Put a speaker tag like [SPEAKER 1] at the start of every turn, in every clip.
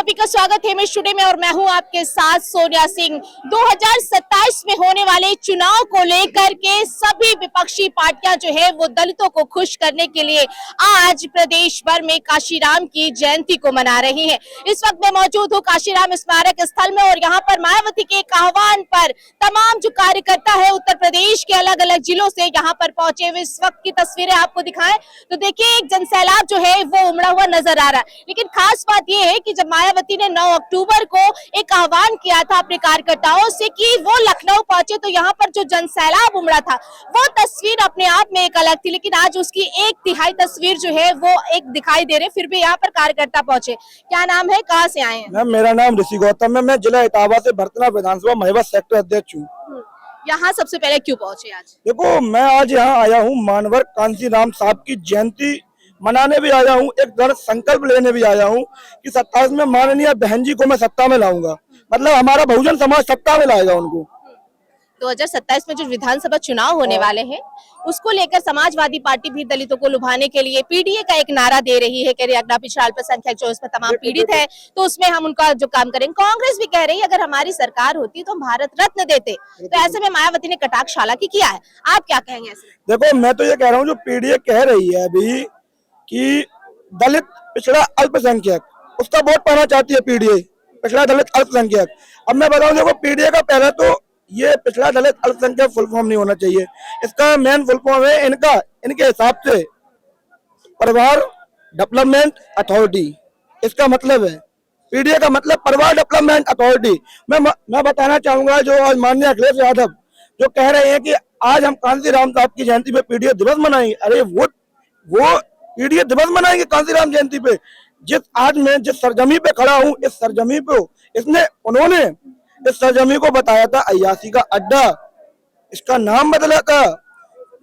[SPEAKER 1] सभी का स्वागत है मैं स्टूडियो में और मैं हूं आपके साथ सोनिया सिंह। 2027 में होने वाले चुनाव को लेकर के सभी विपक्षी पार्टियां जो है वो दलितों को खुश करने के लिए आज प्रदेश भर में काशीराम की जयंती को मना रही हैं। इस वक्त मैं मौजूद हूं काशीराम स्मारक स्थल में और यहां पर मायावती के एक आह्वान पर तमाम जो कार्यकर्ता है उत्तर प्रदेश के अलग अलग जिलों से यहाँ पर पहुंचे हुए। इस वक्त की तस्वीरें आपको दिखाएं तो देखिए एक जनसैलाब जो है वो उमड़ा हुआ नजर आ रहा है। लेकिन खास बात यह है कि जब मायावती ने 9 अक्टूबर को एक आह्वान किया था अपने कार्यकर्ताओं से कि वो लखनऊ पहुंचे तो यहाँ पर जो जनसैलाब उमड़ा था वो तस्वीर अपने आप में एक अलग थी, लेकिन आज उसकी 1/3 तस्वीर जो है वो एक दिखाई दे रही। फिर भी यहाँ पर कार्यकर्ता पहुंचे। क्या नाम है, कहाँ से आए हैं?
[SPEAKER 2] मैम मेरा नाम ऋषि गौतम है। मैं जिला इटावा से भरतना विधानसभा महिला सेक्टर अध्यक्ष हूँ।
[SPEAKER 1] यहाँ सबसे पहले क्यों पहुंचे आज?
[SPEAKER 2] देखो मैं आज यहाँ आया हूँ मानवर कांसीराम साहब की जयंती मनाने भी आया हूँ, एक दृढ़ संकल्प लेने भी आया हूँ कि 27 में माननीय बहन जी को मैं सत्ता में लाऊंगा, मतलब हमारा बहुजन समाज सत्ता में लाएगा उनको।
[SPEAKER 1] 2027 में जो विधानसभा चुनाव होने वाले हैं उसको लेकर समाजवादी पार्टी भी दलितों को लुभाने के लिए पीडीए का एक नारा दे रही है, कह रही अग्रणी पिछड़ा अल्पसंख्यक जो इसमें तमाम पीड़ित है तो उसमें हम उनका जो काम करेंगे। कांग्रेस भी कह रही है अगर हमारी सरकार होती तो हम भारत रत्न देते, तो ऐसे में मायावती ने कटाक्ष हालांकि किया है। आप क्या कहेंगे ऐसे?
[SPEAKER 2] देखो मैं तो ये कह रहा हूँ जो पीडीए कह रही है अभी कि दलित पिछड़ा अल्पसंख्यक, उसका वोट पाना चाहती है पीडीए, पिछड़ा दलित अल्पसंख्यक। अब मैं बताऊं देखो पीडीए का पहले तो ये पिछड़ा दलित अल्पसंख्यक फुल फॉर्म नहीं होना चाहिए, इसका मेन फुल फॉर्म है इनके हिसाब से परिवार डेवलपमेंट अथॉरिटी। इसका मतलब है पीडीए का मतलब परिवार डेवलपमेंट अथॉरिटी। मैं बताना चाहूंगा जो आज माननीय अखिलेश यादव जो कह रहे हैं कि आज हम कांसीराम साहब की जयंती पे पीडीए दिवस मनाएंगे, अरे वो पीडीए दिवस मनाएंगे कांसीराम जयंती पे। आज मैं जिस सरजमी पे खड़ा हूँ इस सरजमी पे उन्होंने इस सरजमी को बताया था अय्यासी का अड्डा, इसका नाम बदला था।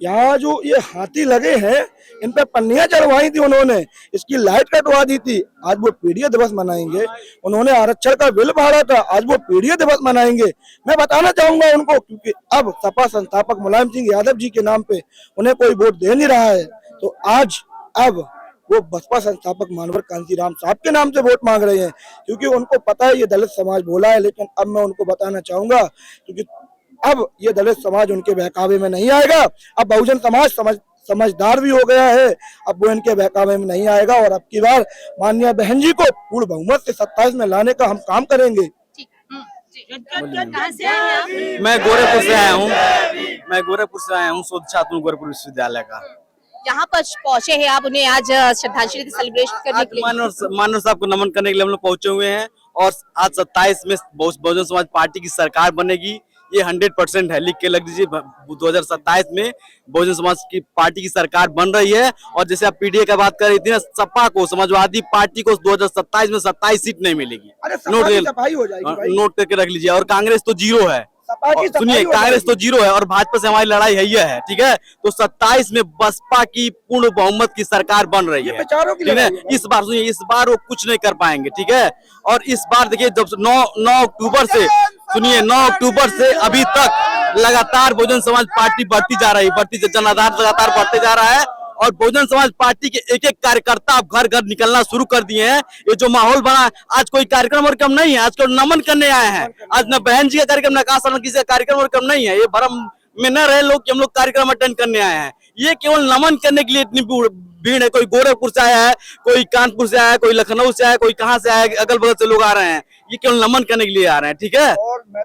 [SPEAKER 2] यहाँ जो ये हाथी लगे हैं इन पे पन्नियां चढ़वाई थी उन्होंने, इसकी लाइट कटवा दी थी, आज वो पीडीए दिवस मनाएंगे। उन्होंने आरक्षण का बिल फाड़ा था, आज वो पीडीए दिवस मनाएंगे। मैं बताना चाहूंगा उनको क्योंकि अब सपा संस्थापक मुलायम सिंह यादव जी के नाम पे उन्हें कोई वोट दे नहीं रहा है, तो अब वो बसपा संस्थापक मानवर कांसीराम साहब के नाम से वोट मांग रहे हैं क्योंकि उनको पता है ये दलित समाज बोला है। लेकिन अब मैं उनको बताना चाहूंगा क्योंकि अब ये दलित समाज उनके बहकावे में नहीं आएगा, अब बहुजन समाज समझदार भी हो गया है, अब वो इनके बहकावे में नहीं आएगा और अब की बार माननीय बहन जी को पूर्ण बहुमत से 27 में लाने का हम काम करेंगे।
[SPEAKER 3] मैं गोरखपुर से आया हूँ शोध छात्र हूँ गोरखपुर विश्वविद्यालय का।
[SPEAKER 1] यहाँ पर पहुंचे हैं आप, उन्हें आज श्रद्धांजलि सेलिब्रेशन करने के लिए
[SPEAKER 3] मानव साहब को नमन करने के लिए हम लोग पहुंचे हुए हैं और आज 27 में बहुजन समाज पार्टी की सरकार बनेगी, ये 100% है, लिख के लग दीजिए। 2027 में बहुजन समाज की पार्टी की सरकार बन रही है और जैसे आप पीडीए का बात कर रही थी ना, सपा को समाजवादी पार्टी को 2027 में 27 सीट नहीं मिलेगी। नोट करके रख लीजिए। और कांग्रेस तो 0 है, सुनिए कांग्रेस तो 0 है और भाजपा से हमारी लड़ाई है, ठीक है। तो 27 में बसपा की पूर्ण बहुमत की सरकार बन रही है, ठीक है। इस बार सुनिए, इस बार वो कुछ नहीं कर पाएंगे, ठीक है। और इस बार देखिए जब 9 अक्टूबर से सुनिए 9 अक्टूबर से अभी तक लगातार बहुजन समाज पार्टी बढ़ती जा रही है, जन आधार लगातार बढ़ते जा रहा है और बहुजन समाज पार्टी के एक कार्यकर्ता अब घर घर निकलना शुरू कर दिए हैं। ये जो माहौल बना, आज कोई कार्यक्रम और कम नहीं है, आज केवल नमन करने आए हैं। आज न बहन जी का कार्यक्रम न कासा किसी का कार्यक्रम और कम नहीं है। ये भरम में न रहे लोग कि हम लोग कार्यक्रम अटेंड करने आए हैं, ये केवल नमन करने के लिए इतनी भीड़ है। कोई गोरखपुर से आया है, कोई कानपुर से आया है, कोई लखनऊ से आया है, कोई कहाँ से आया है, अगल बगल से लोग आ रहे हैं, ये केवल नमन करने के लिए आ रहे हैं, ठीक है।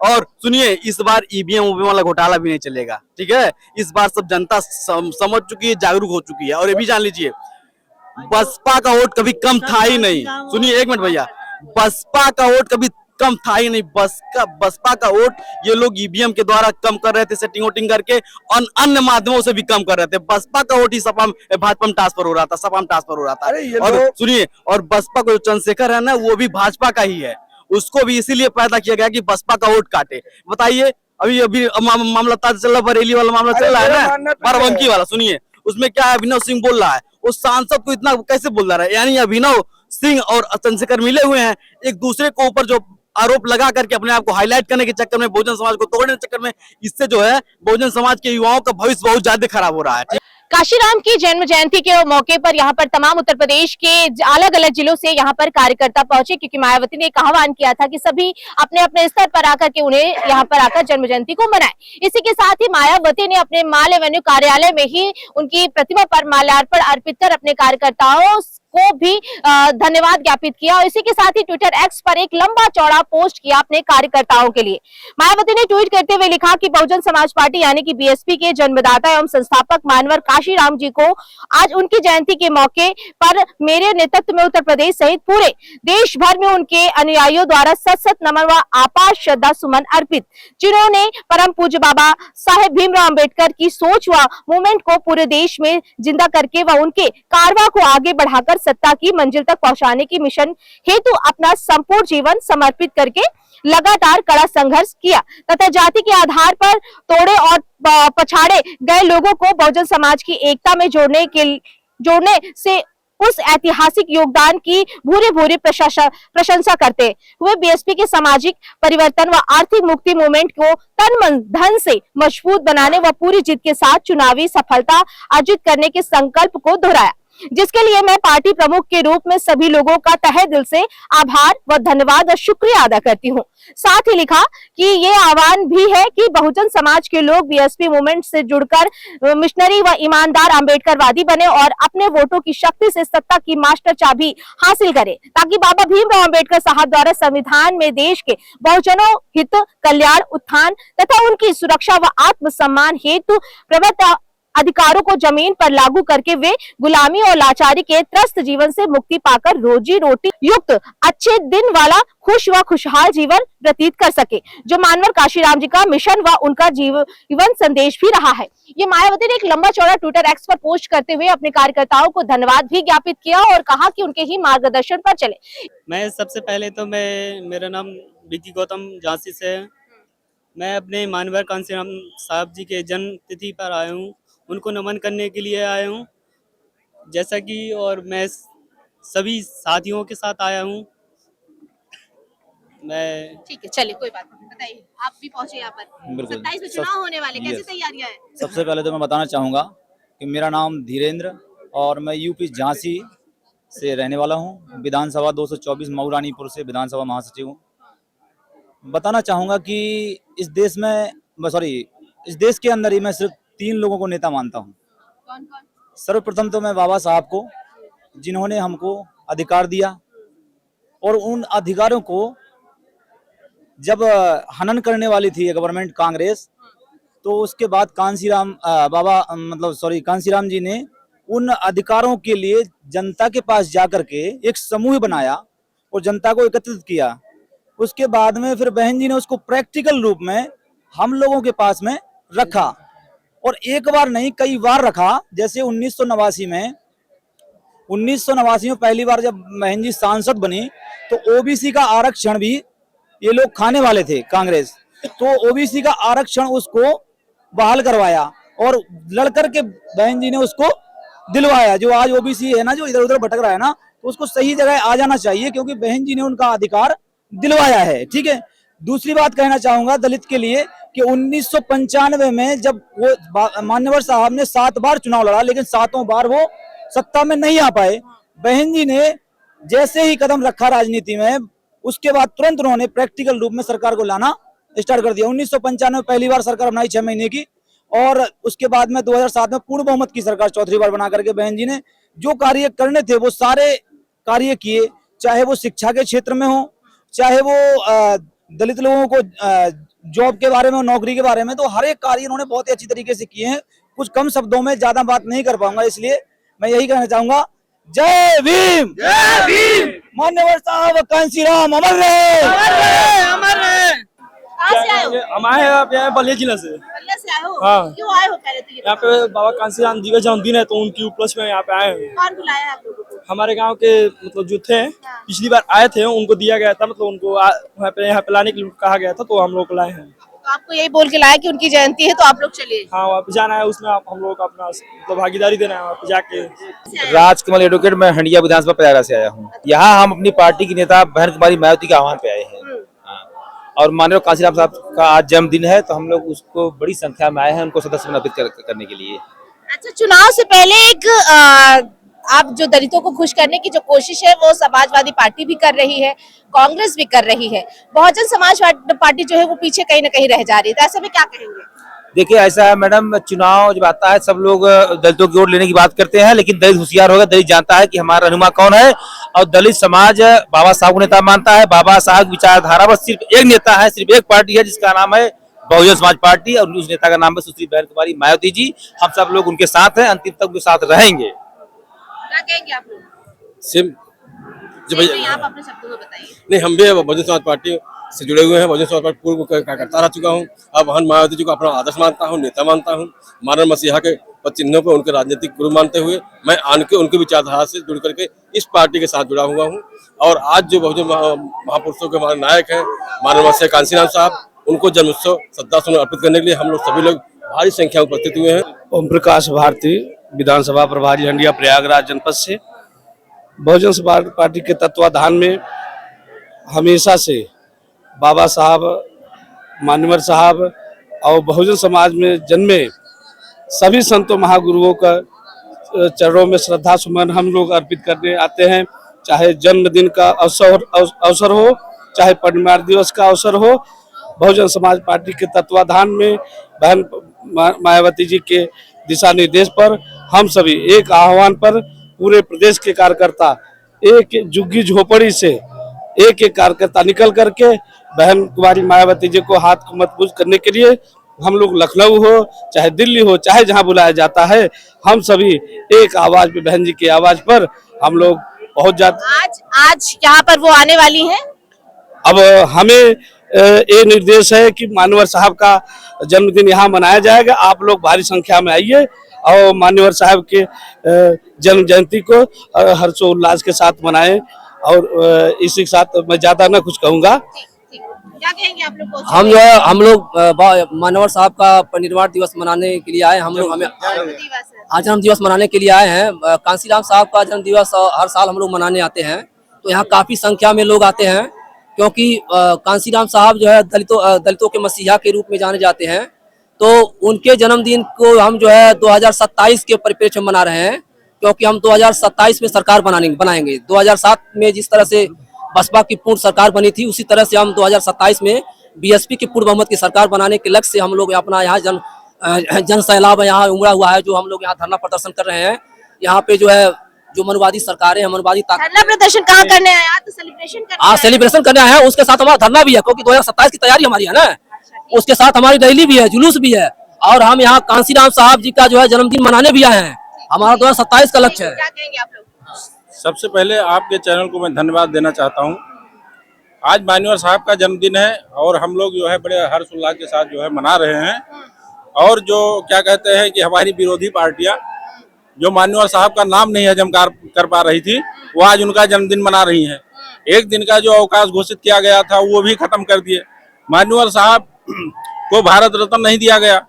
[SPEAKER 3] और सुनिए इस बार ईवीएम वाला घोटाला भी नहीं चलेगा, ठीक है। इस बार सब जनता समझ चुकी है, जागरूक हो चुकी है। और ये भी जान लीजिए बसपा का वोट कभी कम था ही नहीं। सुनिए एक मिनट भैया, बसपा का वोट कभी कम था ही नहीं। बसपा का वोट ये लोग ईवीएम के द्वारा कम कर रहे थे, सेटिंग वोटिंग करके, और अन्य माध्यमों से भी कम कर रहे थे। बसपा का वोट ही भाजपा में ट्रांसफर हो रहा था, सपा में ट्रांसफर हो रहा था। और सुनिए, और बसपा को जो चंद्रशेखर है ना, वो भी भाजपा का ही है, उसको भी इसीलिए पैदा किया गया कि बसपा का वोट काटे। बताइए अभी मामला ताजा चल रहा, बरेली वाला मामला चल रहा है ना, बाराबंकी वाला। सुनिए उसमें क्या है, अभिनव सिंह बोल रहा है, उस सांसद को इतना कैसे बोल रहा है, यानी अभिनव सिंह और चंद्रशेखर मिले हुए हैं, एक दूसरे को ऊपर जो आरोप लगा करके अपने आप को हाईलाइट करने के चक्कर में, बहुजन समाज को तोड़ने के चक्कर में, इससे जो है बहुजन समाज के युवाओं का भविष्य बहुत ज्यादा खराब हो रहा है।
[SPEAKER 1] काशीराम की जन्म जयंती के मौके पर यहाँ पर तमाम उत्तर प्रदेश के अलग अलग जिलों से यहाँ पर कार्यकर्ता पहुंचे, क्योंकि मायावती ने एक आह्वान किया था कि सभी अपने अपने स्तर पर आकर के उन्हें यहाँ पर आकर जन्म जयंती को मनाएं। इसी के साथ ही मायावती ने अपने माल एवेन्यू कार्यालय में ही उनकी प्रतिमा पर माल्यार्पण अर्पित कर अपने कार्यकर्ताओं को भी धन्यवाद ज्ञापित किया और इसी के साथ ही ट्विटर एक्स पर एक लंबा चौड़ा पोस्ट किया अपने कार्यकर्ताओं के लिए। मायावती ने ट्वीट करते हुए लिखा कि बहुजन समाज पार्टी यानी कि बीएसपी के जन्मदाता एवं संस्थापक मानवर काशीराम जी को आज उनकी जयंती के मौके पर मेरे नेतृत्व में उत्तर प्रदेश सहित पूरे देश भर में उनके अनुयायियों द्वारा सत नमन व आपार श्रद्धा सुमन अर्पित, जिन्होंने परम पूज्य बाबा साहेब भीमराव अंबेडकर की सोच व मूवमेंट को पूरे देश में जिंदा करके व उनके कारवा को आगे बढ़ाकर सत्ता की मंजिल तक पहुंचाने की मिशन हेतु अपना संपूर्ण जीवन समर्पित करके लगातार कड़ा संघर्ष किया तथा जाति के आधार पर तोड़े और पछाड़े गए लोगों को बहुजन समाज की एकता में जोड़ने से उस ऐतिहासिक योगदान की भूरी भूरी प्रशंसा करते हुए बीएसपी के सामाजिक परिवर्तन व आर्थिक मुक्ति मूवमेंट को तन मन धन से मजबूत बनाने व पूरी जीत के साथ चुनावी सफलता अर्जित करने के संकल्प को दोहराया, जिसके लिए मैं पार्टी प्रमुख के रूप में सभी लोगों का तहे दिल से आभार व धन्यवाद और शुक्रिया अदा करती हूं। साथ ही लिखा कि ये आह्वान भी है कि बहुजन समाज के लोग बीएसपी मूवमेंट से जुड़कर मिशनरी व ईमानदार अम्बेडकरवादी बने और अपने वोटों की शक्ति से सत्ता की मास्टर चाबी हासिल करें, ताकि बाबा भीमराव अम्बेडकर साहब द्वारा संविधान में देश के बहुजनों हित, कल्याण, उत्थान तथा उनकी सुरक्षा व आत्मसम्मान हेतु प्रवृत्त अधिकारों को जमीन पर लागू करके वे गुलामी और लाचारी के त्रस्त जीवन से मुक्ति पाकर रोजी रोटी युक्त अच्छे दिन वाला खुश व खुशहाल जीवन व्यतीत कर सके, जो मानवर काशीराम जी का मिशन व उनका जीवन संदेश भी रहा है। ये मायावती ने एक लंबा चौड़ा ट्विटर एक्स पर पोस्ट करते हुए अपने कार्यकर्ताओं को धन्यवाद भी ज्ञापित किया और कहा कि उनके ही मार्गदर्शन पर चले।
[SPEAKER 4] मैं सबसे पहले तो मेरा नाम विकी गौतम झांसी से है। मैं अपने मानवर कांसीराम साहब जी के जन्म तिथि पर आया हूँ, उनको नमन करने के लिए आया हूँ, जैसा कि और मैं सभी साथियों के साथ आया हूँ। मैं
[SPEAKER 1] ठीक है, चलिए कोई बात नहीं, बताइए आप भी पहुंचे यहाँ पर। 27 में चुनाव होने वाले, कैसी तैयारियां हैं?
[SPEAKER 5] सबसे पहले तो मैं बताना चाहूँगा कि मेरा नाम धीरेन्द्र और मैं यूपी झांसी से रहने वाला हूँ। विधानसभा 224 मऊरानीपुर से विधानसभा महासचिव हूँ। बताना चाहूँगा कि इस देश के अंदर ही मैं सिर्फ 3 लोगों को नेता मानता हूँ।
[SPEAKER 1] कौन कौन?
[SPEAKER 5] सर्वप्रथम तो मैं बाबा साहब को, जिन्होंने हमको अधिकार दिया और उन अधिकारों को जब हनन करने वाली थी गवर्नमेंट कांग्रेस, तो उसके बाद कांसीराम जी ने उन अधिकारों के लिए जनता के पास जाकर के एक समूह बनाया और जनता को एकत्रित किया। उसके बाद में फिर बहन जी ने उसको प्रैक्टिकल रूप में हम लोगों के पास में रखा और एक बार नहीं कई बार रखा। जैसे 1989 में पहली बार जब बहन जी सांसद बनी तो ओबीसी का आरक्षण भी ये लोग खाने वाले थे कांग्रेस, तो ओबीसी का आरक्षण उसको बहाल करवाया और लड़कर के बहन जी ने उसको दिलवाया। जो आज ओबीसी है ना, जो इधर उधर भटक रहा है ना, तो उसको सही जगह आ जाना चाहिए, क्योंकि बहन जी ने उनका अधिकार दिलवाया है। ठीक है। दूसरी बात कहना चाहूंगा दलित के लिए कि 1995 में जब वो मान्यवर साहब ने 7 बार चुनाव लड़ा, लेकिन 7 बार वो सत्ता में नहीं आ पाए। बहन जी ने जैसे ही कदम रखा राजनीति में, उसके बाद तुरंत उन्होंने प्रैक्टिकल रूप में सरकार को लाना स्टार्ट कर दिया। 1995 में पहली बार सरकार बनाई 6 महीने की, और उसके बाद में 2007 में पूर्ण बहुमत की सरकार चौथी बार बना करके बहन जी ने जो कार्य करने थे वो सारे कार्य किए, चाहे वो शिक्षा के क्षेत्र में हो, चाहे वो दलित लोगों को जॉब के बारे में, नौकरी के बारे में, तो हर एक कार्य उन्होंने बहुत ही अच्छी तरीके से किए हैं। कुछ कम शब्दों में ज्यादा बात नहीं कर पाऊंगा, इसलिए मैं यही कहना चाहूंगा, जय भीम, जय भीम। मान्यवर साहब कांसीराम अमर रहे, अमर रहे।
[SPEAKER 1] कहाँ से आए हो?
[SPEAKER 6] हम आए हैं आप यहाँ बलिया जिला से।
[SPEAKER 1] बलिया से आए हो?
[SPEAKER 6] हाँ।
[SPEAKER 1] क्यों आए हो पहले तो ये
[SPEAKER 6] यहाँ पे बाबा कांसीराम जी का जन्मदिन है, तो उनकी उपलक्ष्य में यहाँ पे आए हैं।
[SPEAKER 1] कौन बुलाया है आप लोगों को?
[SPEAKER 6] हमारे गांव के मतलब जो थे, पिछली बार आए थे, उनको दिया गया था, मतलब उनको यहाँ पे लाने के लिए कहा गया था, तो हम लोग लाए हैं।
[SPEAKER 1] तो आपको यही बोल के लाया कि उनकी जयंती है तो आप लोग चलिए।
[SPEAKER 6] हाँ, वहाँ पे जाना है, उसमें हम लोग अपना मतलब भागीदारी देना है वहाँ पे जाके।
[SPEAKER 7] राजकमल एडवोकेट, मैं हंडिया विधानसभा प्रयागराज से आया हूँ। यहाँ हम अपनी पार्टी की नेता बहन कुमारी मायावती के आह्वान पे आए हैं, और माननीय कांसीराम साहब का आज जन्मदिन है, तो हम लोग उसको बड़ी संख्या में आए हैं उनको सदस्य समर्पित करने के लिए।
[SPEAKER 1] अच्छा, चुनाव से पहले एक आप जो दलितों को खुश करने की जो कोशिश है वो समाजवादी पार्टी भी कर रही है, कांग्रेस भी कर रही है, बहुजन समाज पार्टी जो है वो पीछे कहीं ना कहीं रह जा रही है, तो ऐसे में क्या कहेंगे?
[SPEAKER 7] देखिए ऐसा है मैडम, चुनाव जब आता है सब लोग दलितों की वोट लेने की बात करते हैं, लेकिन दलित होशियार होगा, दलित जानता है कि हमारा रहनुमा कौन है। और दलित समाज बाबा साहब को नेता मानता है। बाबा साहब विचारधारा बस सिर्फ एक नेता है, सिर्फ एक पार्टी है जिसका नाम है बहुजन समाज पार्टी, और उस नेता का नाम है सुश्री बहन कुमारी मायावती जी। हम सब लोग उनके साथ हैं, अंतिम तक उनके साथ रहेंगे।
[SPEAKER 1] क्या कहेंगे आप लोग?
[SPEAKER 3] सिम जो
[SPEAKER 1] नहीं,
[SPEAKER 3] भैया
[SPEAKER 1] आप अपने शब्दों में बताइए।
[SPEAKER 3] नहीं, हम भी बहुजन समाज पार्टी से जुड़े हुए हैं। बहुजन समाज पार्टी पूर्व कार्यकर्ता रह चुका हूँ। अब बहन मायावती जी को अपना आदर्श मानता हूँ, नेता मानता हूँ। मानव मसीहा के चिन्हों को उनके राजनीतिक गुरु मानते हुए मैं आन के उनकी विचारधारा से जुड़ करके इस पार्टी के साथ जुड़ा हुआ हूँ। और आज जो बहुजन महापुरुषों के हमारे नायक हैं मानव मसीहा कांसीराम साहब, उनको जन्मोत्सव श्रद्धासुमन अर्पित करने के लिए हम लोग सभी लोग भारी संख्या में उपस्थित हुए हैं।
[SPEAKER 8] ओम प्रकाश भारती, विधानसभा प्रभारी हंडिया प्रयागराज जनपद से। बहुजन समाज पार्टी के तत्वाधान में हमेशा से बाबा साहब, मान्यवर साहब और बहुजन समाज में जन्मे सभी संतों महागुरुओं का चरणों में श्रद्धा सुमन हम लोग अर्पित करने आते हैं। चाहे जन्मदिन का अवसर हो, चाहे परिवार दिवस का अवसर हो, बहुजन समाज पार्टी के तत्वाधान में बहन मायावती जी के दिशा निर्देश पर हम सभी एक आह्वान पर पूरे प्रदेश के कार्यकर्ता एक झुग्गी झोपड़ी से एक कार्यकर्ता निकल करके बहन कुमारी मायावती जी को हाथ को मजबूत करने के लिए हम लोग लखनऊ हो, चाहे दिल्ली हो, चाहे जहां बुलाया जाता है, हम सभी एक आवाज पे, बहन जी की आवाज पर हम लोग पहुंच जाते।
[SPEAKER 1] आज यहाँ पर वो आने वाली हैं।
[SPEAKER 8] अब हमें ये निर्देश है कि मान्यवर साहब का जन्मदिन यहाँ मनाया जाएगा। आप लोग भारी संख्या में आइए और मान्यवर साहब के जन्म जयंती को हर्षोल्लास के साथ मनाएं। और इसी के साथ मैं ज्यादा ना कुछ कहूँगा।
[SPEAKER 1] क्या कहेंगे आप लोग?
[SPEAKER 9] हम लोग मानवर साहब का परिनिर्वाण दिवस मनाने के लिए आए। हम लोग आज जन्म दिवस मनाने के लिए आए हैं। कांसीराम साहब का जन्म दिवस हर साल हम लोग मनाने आते हैं, तो यहाँ काफी संख्या में लोग आते हैं, क्योंकि कांसीराम साहब जो है दलितों के मसीहा के रूप में जाने जाते हैं। तो उनके जन्मदिन को हम जो है 2027 के परिप्रेक्ष्य में मना रहे हैं, क्योंकि हम 2027 में सरकार बनाएंगे। 2007 में जिस तरह से बसपा की पूर्ण सरकार बनी थी, उसी तरह से हम 2027 में बीएसपी की पूर्ण बहुमत की सरकार बनाने के लक्ष्य से हम लोग अपना यहाँ जन सैलाब यहाँ उमड़ा हुआ है, जो हम लोग यहाँ धरना प्रदर्शन कर रहे हैं। यहाँ पे जो है जो मनुवादी सरकारें हैं, मनुवादी
[SPEAKER 1] धरना प्रदर्शन कहाँ करने आए? तो
[SPEAKER 9] सेलिब्रेशन करने आए हैं, उसके साथ हमारा धरना भी है, क्योंकि 2027 की तैयारी हमारी है ना। उसके साथ हमारी रैली भी है, जुलूस भी है, और हम यहाँ कांसीराम साहब जी का जो है जन्मदिन मनाने भी आए हैं। हमारा 2027 का लक्ष्य है।
[SPEAKER 1] क्या कहेंगे आप लोग?
[SPEAKER 10] सबसे पहले आपके चैनल को मैं धन्यवाद देना चाहता हूं। आज मान्यवर साहब का जन्मदिन है और हम लोग जो है बड़े हर्षोल्लास के साथ जो है मना रहे हैं। और जो क्या कहते हैं कि हमारी विरोधी पार्टियां जो मान्यवर साहब का नाम नहीं हजम कर पा रही थी, वो आज उनका जन्मदिन मना रही हैं। एक दिन का जो अवकाश घोषित किया गया था वो भी खत्म कर दिए। मान्यवर साहब को भारत रत्न नहीं दिया गया।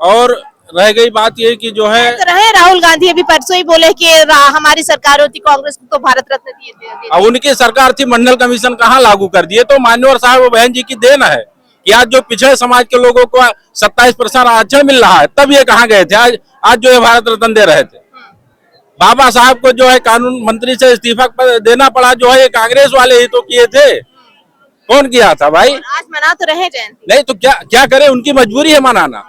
[SPEAKER 10] और रह गई बात ये कि जो है
[SPEAKER 1] रहे राहुल गांधी अभी परसों ही बोले कि हमारी सरकार होती कांग्रेस को तो भारत रत्न दिए।
[SPEAKER 10] अब उनकी सरकार थी, मंडल कमीशन कहाँ लागू कर दिए। तो मान्यवर साहब और बहन जी की देन है कि आज जो पिछड़े समाज के लोगों को 27% आरक्षण मिल रहा है, तब ये कहाँ गए थे? आज जो है भारत रत्न दे रहे थे। बाबा साहब को जो है कानून मंत्री से इस्तीफा देना पड़ा, जो है ये कांग्रेस वाले ही तो किए थे। कौन किया था भाई?
[SPEAKER 1] आज मना तो रहे जयंती।
[SPEAKER 10] नहीं तो क्या करे, उनकी मजबूरी है मनाना।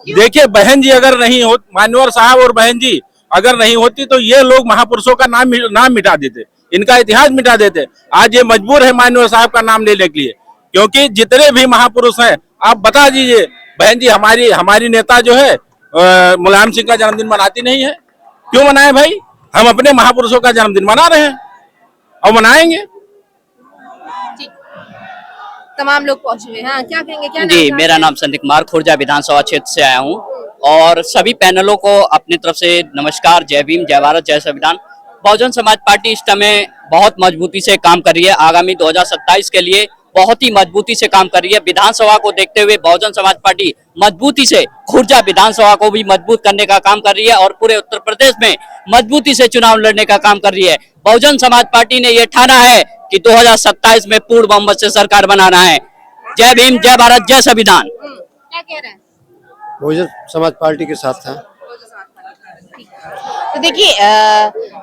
[SPEAKER 10] देखिए बहन जी अगर नहीं हो, मान्यवर साहब और बहन जी अगर नहीं होती तो ये लोग महापुरुषों का नाम मिटा देते, इनका इतिहास मिटा देते। आज ये मजबूर है मान्यवर साहब का नाम लेने के लिए, क्योंकि जितने भी महापुरुष हैं आप बता दीजिए। बहन जी हमारी नेता जो है मुलायम सिंह का जन्मदिन मनाती नहीं है। क्यों मनाए भाई? हम अपने महापुरुषों का जन्मदिन मना रहे हैं और मनाएंगे।
[SPEAKER 1] तमाम लोग पहुंचे हुए हैं। क्या कहेंगे? क्या
[SPEAKER 11] जी, मेरा नाम संदीप कुमार, खुर्जा विधानसभा क्षेत्र से आया हूं, और सभी पैनलों को अपनी तरफ से नमस्कार। जय भीम, जय भारत, जय संविधान। बहुजन समाज पार्टी इस समय बहुत मजबूती से काम कर रही है। आगामी 2027 के लिए बहुत ही मजबूती से काम कर रही है। विधानसभा को देखते हुए बहुजन समाज पार्टी मजबूती से खुर्जा विधानसभा को भी मजबूत करने का काम कर रही है, और पूरे उत्तर प्रदेश में मजबूती से चुनाव लड़ने का काम कर रही है। बहुजन समाज पार्टी ने यह ठाना है कि 2027 में पूर्ण बहुमत से सरकार बनाना है। जय भीम, जय भारत, जय संविधान।
[SPEAKER 1] क्या कह रहे हैं?
[SPEAKER 12] बहुजन समाज पार्टी के साथ हैं।
[SPEAKER 1] तो देखिए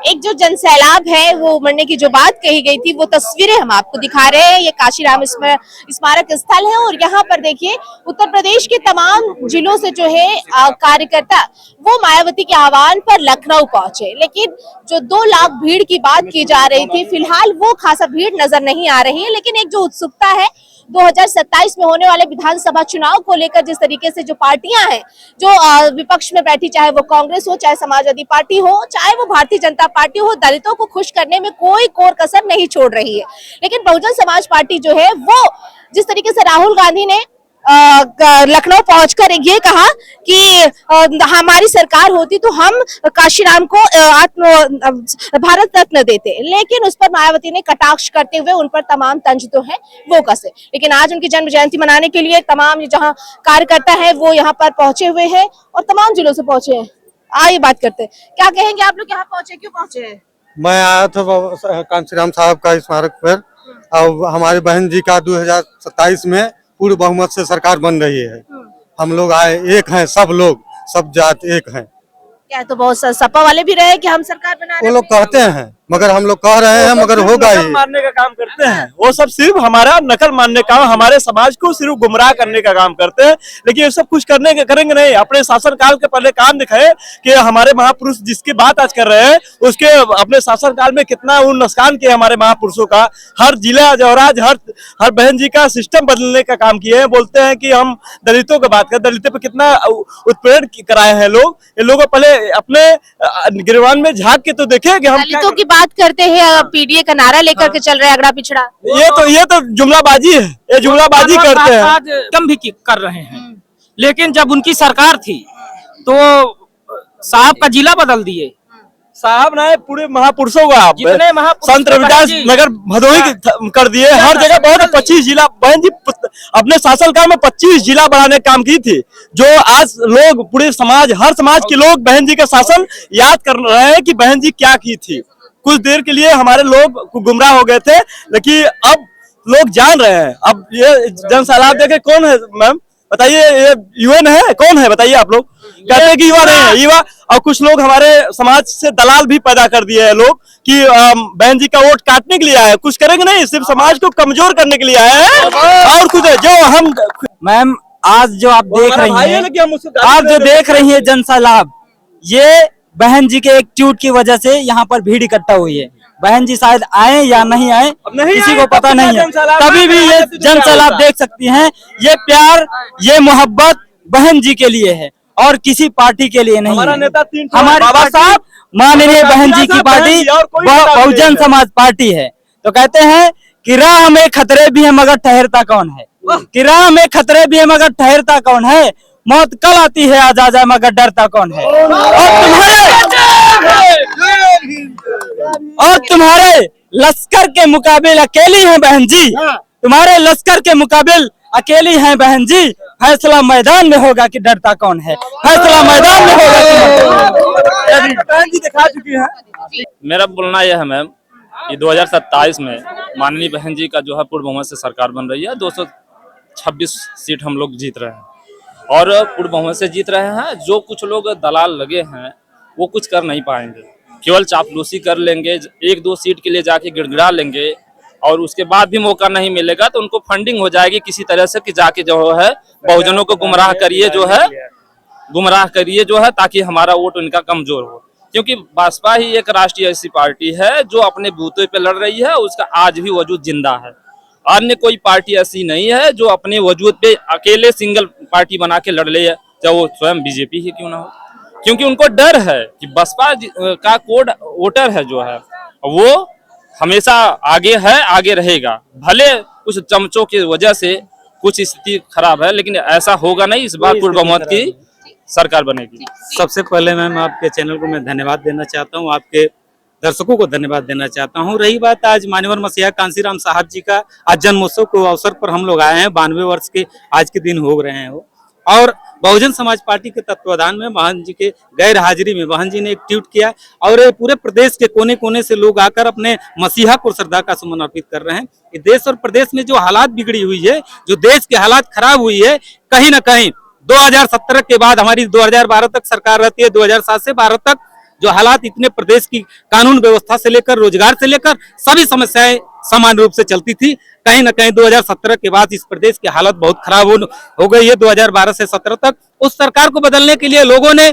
[SPEAKER 1] एक जो जनसैलाब है वो उमड़ने की जो बात कही गई थी वो तस्वीरें हम आपको दिखा रहे हैं। ये काशीराम स्मारक स्थल है और यहाँ पर देखिए उत्तर प्रदेश के तमाम जिलों से जो है कार्यकर्ता वो मायावती के आह्वान पर लखनऊ पहुंचे, लेकिन जो 2 लाख भीड़ की बात की जा रही थी फिलहाल वो खासा भीड़ नजर नहीं आ रही है। लेकिन एक जो उत्सुकता है 2027 में होने वाले विधानसभा चुनाव को लेकर, जिस तरीके से जो पार्टियां हैं जो विपक्ष में बैठी, चाहे वो कांग्रेस हो, चाहे समाजवादी पार्टी हो, चाहे वो भारतीय जनता पार्टी हो, दलितों को खुश करने में कोई कोर कसर नहीं छोड़ रही है। लेकिन बहुजन समाज पार्टी जो है वो जिस तरीके से राहुल गांधी ने लखनऊ पहुंचकर ये कहा कि हमारी सरकार होती तो हम काशीराम को भारत रत्न देते, लेकिन उस पर मायावती ने कटाक्ष करते हुए उन पर तमाम तंज तो है वो कसे। लेकिन आज उनकी जन्म जयंती मनाने के लिए तमाम जहां कार्यकर्ता है वो यहाँ पर पहुंचे हुए हैं और तमाम जिलों से पहुंचे हैं। आइए बात करते हैं, क्या कहेंगे आप लोग यहाँ पहुंचे, क्यों पहुंचे हैं?
[SPEAKER 12] मैं आया था कांशीराम साहब का स्मारक पर, अब हमारी बहन जी का 2027 में पूर्ण बहुमत से सरकार बन रही है। हम लोग आए, एक हैं, सब लोग, सब जात एक हैं।
[SPEAKER 1] क्या तो बहुत सपा वाले भी रहे कि हम सरकार बना रहे
[SPEAKER 12] वो लोग कहते हैं, मगर हम लोग कह रहे हैं, मगर होगा ही।
[SPEAKER 6] मारने का काम करते हैं वो सब, सिर्फ हमारा नकल मारने का, हमारे समाज को सिर्फ गुमराह करने का काम करते हैं। लेकिन ये सब कुछ करेंगे नहीं। अपने शासनकाल के पहले काम दिखाए कि हमारे महापुरुष जिसकी बात आज कर रहे हैं उसके अपने शासनकाल में कितना उन नुकसान किया हमारे महापुरुषों का। हर जिला जवराज हर बहन जी का सिस्टम बदलने का काम किए हैं। बोलते हैं कि हम दलितों की बात करें, दलितों पे कितना उत्पीड़न कराए हैं लोग। ये लोगों पहले अपने गिरवान में झांक के तो देखे कि हम
[SPEAKER 1] दलितों की बात करते हैं, पीडीए का नारा लेकर के चल रहे हैं अगड़ा पिछड़ा।
[SPEAKER 6] ये तो जुमलाबाजी है, ये जुमलाबाजी करते हैं।
[SPEAKER 5] आज कम भी कर रहे हैं, लेकिन जब उनकी सरकार थी तो साहब का जिला बदल दिए।
[SPEAKER 6] साहब ना पूरे महापुरुषों का
[SPEAKER 5] जितने महापुरुष
[SPEAKER 6] संत रविदास नगर भदोही कर दिए। हर जगह बहुत 25 जिला बहन जी अपने शासनकाल में 25 जिला बढ़ाने का काम की थी। जो आज लोग पूरे समाज, हर समाज के लोग बहन जी का शासन याद कर रहे हैं कि बहन जी क्या की थी। कुछ देर के लिए हमारे लोग गुमराह हो गए थे, लेकिन अब लोग जान रहे हैं। अब ये जनसैलाब देखे कौन है मैम बताइए, ये यूएन है कौन है बताइए? आप लोग कहते हैं कि युवा नहीं है, युवा। और कुछ लोग हमारे समाज से दलाल भी पैदा कर दिए हैं लोग कि बहन जी का वोट काटने के लिए आए, कुछ करेंगे नहीं, सिर्फ समाज को कमजोर करने के लिए आए हैं और कुछ है जो हम।
[SPEAKER 5] मैम आज जो आप देख रही हैं, आप जो देख रही हैं जनसैलाब, ये बहन जी के एक ट्वीट की वजह से यहाँ पर भीड़ इकट्ठा हुई है। बहन जी शायद आए या नहीं आए किसी को पता नहीं है, तभी भी ये जनसैलाब देख सकती हैं। ये प्यार, ये मोहब्बत बहन जी के लिए है और किसी पार्टी के लिए नहीं।
[SPEAKER 6] हमारा
[SPEAKER 5] है।
[SPEAKER 6] नेता
[SPEAKER 5] हमारे बाबा साहब माननीय बहन जी की पार्टी बहुजन समाज पार्टी है। तो कहते हैं कि राह में खतरे भी है मगर ठहरता कौन है, कि राह में खतरे भी है मगर ठहरता कौन है, मौत कल आती है आ जा जाए मगर डरता कौन है। और तुम्हारे लश्कर के मुकाबिल अकेली हैं बहन जी, तुम्हारे लश्कर के मुकाबिल अकेली हैं बहन जी। फैसला मैदान में होगा कि डरता कौन है, फैसला मैदान में होगा कि
[SPEAKER 6] बहन जी दिखा चुकी है।
[SPEAKER 13] मेरा बोलना यह है मैम, ये 2027 में माननीय बहन जी का जो है पूर्ण बहुमत से सरकार बन रही है। 226 सीट हम लोग जीत रहे हैं और पूर्ण बहुमत से जीत रहे हैं। जो कुछ लोग दलाल लगे हैं वो कुछ कर नहीं पाएंगे, केवल चापलूसी कर लेंगे, 1-2 सीट के लिए जाके गिड़गिड़ा लेंगे और उसके बाद भी मौका नहीं मिलेगा तो उनको फंडिंग हो जाएगी किसी तरह से कि जाके जो है बहुजनों को गुमराह करिए जो है ताकि हमारा वोट उनका कमजोर हो। क्योंकि भाजपा ही एक राष्ट्रीय ऐसी पार्टी है जो अपने बूते पे लड़ रही है, उसका आज भी वजूद जिंदा है। अन्य कोई पार्टी ऐसी नहीं है जो अपने वजूद पे अकेले सिंगल पार्टी बना के लड़ ले, चाहे वो स्वयं बीजेपी ही क्यों ना हो। क्योंकि उनको डर है कि बसपा का कोड वोटर है जो है वो हमेशा आगे है, आगे रहेगा। भले कुछ चमचों की वजह से कुछ स्थिति खराब है, लेकिन ऐसा होगा नहीं। इस बार पूर्ण बहुमत की सरकार बनेगी।
[SPEAKER 5] सबसे पहले मैम आपके चैनल को मैं धन्यवाद देना चाहता हूँ, आपके दर्शकों को धन्यवाद देना चाहता हूँ। रही बात आज मान्यवर मसीहा कांशीराम साहब जी का आज जन्मोत्सव के अवसर पर हम लोग आए हैं, 92 वर्ष के आज के दिन हो रहे हैं वो। और बहुजन समाज पार्टी के तत्वाधान में बहन जी के गैर हाजिरी में बहन जी ने एक ट्वीट किया और पूरे प्रदेश के कोने कोने से लोग आकर अपने मसीहा को श्रद्धा का सुमन अर्पित कर रहे हैं। देश और प्रदेश में जो हालात बिगड़ी हुई है, जो देश के हालात खराब हुई है, कहीं ना कहीं
[SPEAKER 13] 2017 के बाद हमारी 2012 तक सरकार रहती है, 2007 से 12 तक जो हालात इतने प्रदेश की कानून व्यवस्था से लेकर रोजगार से लेकर सभी समस्याएं समान रूप से चलती थी। कहीं ना कहीं 2017 के बाद इस प्रदेश की हालत बहुत खराब हो गई है। 2012 से 17 तक उस सरकार को बदलने के लिए लोगों ने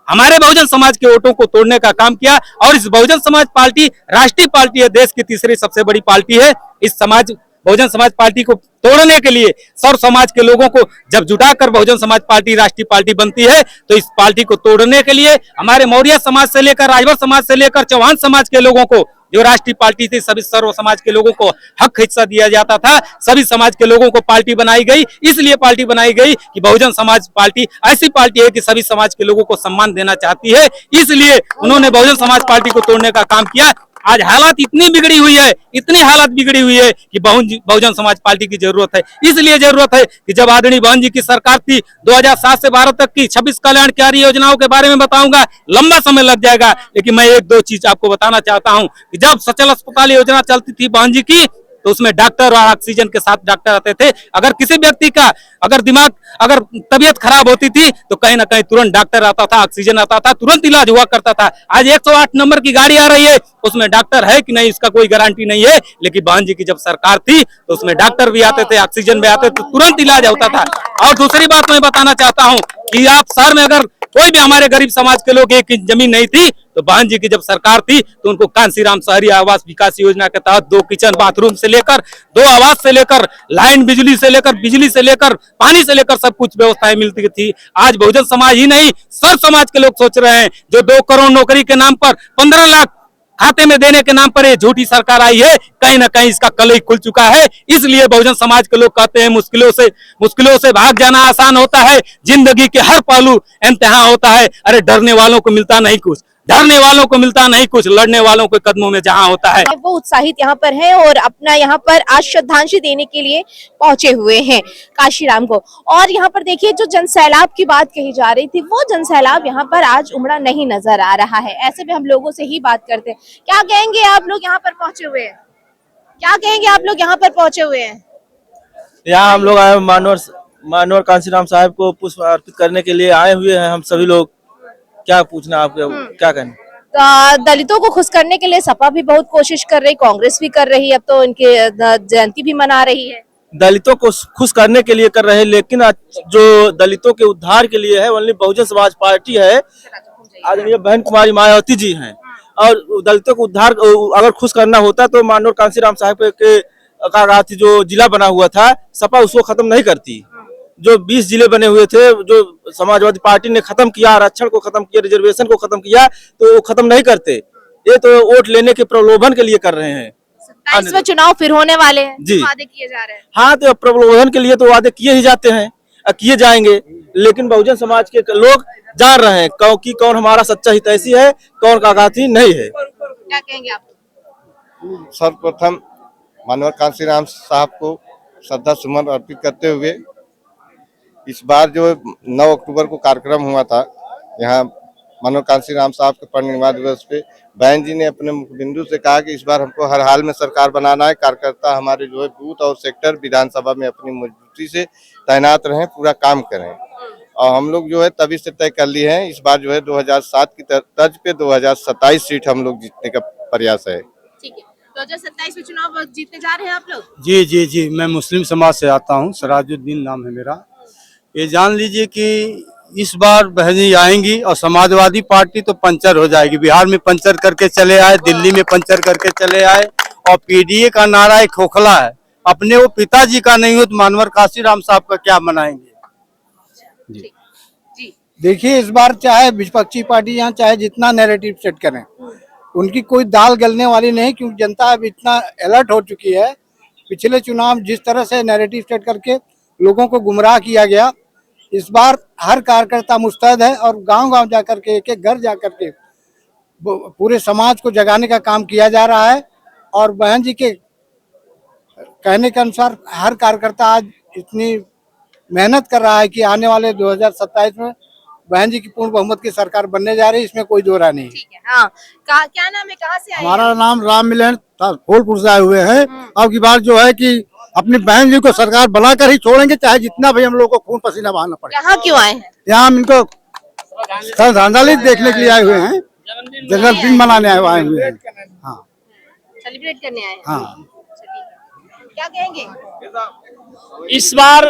[SPEAKER 13] हमारे बहुजन समाज के वोटों को तोड़ने का काम किया और इस बहुजन समाज पार्टी राष्ट्रीय पार्टी है, देश की तीसरी सबसे बड़ी पार्टी है। इस बहुजन समाज पार्टी को तोड़ने के लिए सर्व समाज के लोगों को जब जुटाकर बहुजन समाज पार्टी राष्ट्रीय पार्टी बनती है, तो इस पार्टी को तोड़ने के लिए हमारे मौर्य समाज से लेकर राजभर समाज से लेकर चौहान समाज के लोगों को, जो राष्ट्रीय पार्टी थी, सभी सर्व समाज के लोगों को हक हिस्सा दिया जाता था। सभी समाज के लोगों को पार्टी बनाई गई, इसलिए पार्टी बनाई गई कि बहुजन समाज पार्टी ऐसी पार्टी है कि सभी समाज के लोगों को सम्मान देना चाहती है, इसलिए उन्होंने बहुजन समाज पार्टी को तोड़ने का काम किया। आज हालात इतनी बिगड़ी हुई है, इतनी हालत बिगड़ी हुई है कि बहुजन समाज पार्टी की जरूरत है। इसलिए जरूरत है कि जब आदरणीय बहन जी की सरकार थी 2007 से 12 तक की 26 कल्याणकारी योजनाओं के बारे में बताऊंगा, लंबा समय लग जाएगा, लेकिन मैं एक दो चीज आपको बताना चाहता हूं कि जब सचल अस्पताल योजना चलती थी बहन जी की, तो उसमें डॉक्टर और ऑक्सीजन के साथ डॉक्टर आते थे। अगर किसी व्यक्ति का अगर तबीयत खराब होती थी तो कहीं ना कहीं तुरंत डॉक्टर आता था, ऑक्सीजन आता था, तुरंत इलाज हुआ करता था। आज 108 नंबर की गाड़ी आ रही है, उसमें डॉक्टर है कि नहीं इसका कोई गारंटी नहीं है, लेकिन बहन जी की जब सरकार थी तो उसमें डॉक्टर भी आते थे, ऑक्सीजन भी आते थे, तुरंत इलाज होता था। और दूसरी बात मैं बताना चाहता हूँ कि आप शहर में अगर कोई भी हमारे गरीब समाज के लोग एक इंच जमीन नहीं थी, तो बहन जी की जब सरकार थी तो उनको कांसीराम शहरी आवास विकास योजना के तहत 2 किचन बाथरूम से लेकर 2 आवास से लेकर लाइन बिजली से लेकर पानी से लेकर सब कुछ व्यवस्थाएं मिलती थी। आज बहुजन समाज ही नहीं, सब समाज के लोग सोच रहे हैं, जो 2 करोड़ नौकरी के नाम पर 15 लाख खाते में देने के नाम पर ये झूठी सरकार आई है, कहीं ना कहीं इसका कलई खुल चुका है। इसलिए बहुजन समाज के लोग कहते हैं मुश्किलों से भाग जाना आसान होता है, जिंदगी के हर पहलू इम्तिहान होता है। अरे डरने वालों को मिलता नहीं कुछ, डरने वालों को मिलता नहीं कुछ, लड़ने वालों के कदमों में जहां होता है।
[SPEAKER 1] वो उत्साहित यहाँ पर हैं और अपना यहाँ पर आज श्रद्धांजलि देने के लिए पहुंचे हुए हैं काशीराम को। और यहाँ पर देखिए, जो जनसैलाब की बात कही जा रही थी, वो जनसैलाब यहाँ पर आज उमड़ा नहीं नजर आ रहा है। ऐसे में हम लोगों से ही बात करते हैं। क्या कहेंगे आप लोग यहाँ पर पहुंचे हुए हैं? क्या कहेंगे आप लोग यहाँ पर पहुंचे हुए हैं?
[SPEAKER 7] यहाँ हम लोग आए मानवर कांसीराम साहब को पुष्प अर्पित करने के लिए आए हुए हैं। हम सभी लोग क्या पूछना आपके, क्या कहना?
[SPEAKER 1] तो दलितों को खुश करने के लिए सपा भी बहुत कोशिश कर रही, कांग्रेस भी कर रही है, अब तो इनके जयंती भी मना रही है।
[SPEAKER 7] दलितों को खुश करने के लिए कर रहे हैं, लेकिन जो दलितों के उद्धार के लिए है ओनली बहुजन समाज पार्टी है। आदरणीय बहन कुमारी मायावती जी हैं, और दलितों को उद्धार अगर खुश करना होता तो मानवर कांसीराम साहब के जो जिला बना हुआ था, सपा उसको खत्म नहीं करती। जो 20 जिले बने हुए थे, जो समाजवादी पार्टी ने खत्म किया, आरक्षण को खत्म किया, रिजर्वेशन को खत्म किया, तो वो खत्म नहीं करते। ये तो वोट लेने के प्रलोभन के लिए कर रहे हैं।
[SPEAKER 1] 27वें चुनाव फिर होने वाले हैं,
[SPEAKER 7] जी,
[SPEAKER 1] वादे किए जा रहे हैं।
[SPEAKER 7] हाँ, तो प्रलोभन के लिए तो वादे किए ही जाते हैं, किए जाएंगे, लेकिन बहुजन समाज के लोग जान रहे हैं कि कौन हमारा सच्चा हितैषी है, कौन कागाती नहीं है।
[SPEAKER 1] क्या कहेंगे आप?
[SPEAKER 12] सर्वप्रथम मानवर कांसीराम साहब को श्रद्धा सुमन अर्पित करते हुए, इस बार जो 9 अक्टूबर को कार्यक्रम हुआ था यहाँ मानवर कांसीराम साहब के परिनिर्वाण दिवस पे, बहन जी ने अपने मुख्य बिंदु से कहा कि इस बार हमको हर हाल में सरकार बनाना है। कार्यकर्ता हमारे जो है बूथ और सेक्टर विधानसभा में अपनी मजबूती से तैनात रहें, पूरा काम करें। और हम लोग जो है तभी से तय कर लिए हैं, इस बार जो है 2007 की तर्ज पे 2027 सीट हम लोग जीतने का प्रयास है।
[SPEAKER 1] ठीक है, 2027 में चुनाव जीतने जा रहे हैं आप लोग?
[SPEAKER 14] जी जी जी, मैं मुस्लिम समाज से आता हूँ, सराजुद्दीन नाम है मेरा। ये जान लीजिए कि इस बार बहन जी आएंगी और समाजवादी पार्टी तो पंचर हो जाएगी। बिहार में पंचर करके चले आए, दिल्ली में पंचर करके चले आए, और पीडीए का नारा एक खोखला है। अपने वो पिताजी का नहीं हो तो मानवर कांसीराम साहब का क्या मनाएंगे? जी
[SPEAKER 15] देखिए, इस बार चाहे विपक्षी पार्टी यहाँ चाहे जितना नैरेटिव सेट करें, उनकी कोई दाल गलने वाली नहीं, क्योंकि जनता अब इतना अलर्ट हो चुकी है। पिछले चुनाव जिस तरह से नैरेटिव सेट करके लोगों को गुमराह किया गया, इस बार हर कार्यकर्ता मुस्तैद है और गांव-गांव जाकर के, एक-एक घर जाकर के पूरे समाज को जगाने का काम किया जा रहा है। और बहन जी के कहने के अनुसार हर कार्यकर्ता आज इतनी मेहनत कर रहा है कि आने वाले 2027 में बहन जी की पूर्ण बहुमत की सरकार बनने जा रही है, इसमें कोई दो राय नहीं।
[SPEAKER 1] ठीक है, हाँ। क्या नाम है, कहाँ से आए?
[SPEAKER 15] हमारा नाम राम मिलन फूलपुर से आए हुए हैं। अब की बार जो है कि अपनी बहन जी को सरकार बनाकर ही छोड़ेंगे, चाहे जितना भी हम लोग को खून पसीना बहाना पड़े।
[SPEAKER 1] यहाँ क्यों आए हैं?
[SPEAKER 15] यहाँ हम इनको श्रद्धांजलि देखने के लिए आए हुए हैं, जन्मदिन मनाने आए हुए हैं। हाँ,
[SPEAKER 1] सेलिब्रेट करने आए हैं।
[SPEAKER 15] हाँ।
[SPEAKER 1] क्या कहेंगे?
[SPEAKER 4] इस बार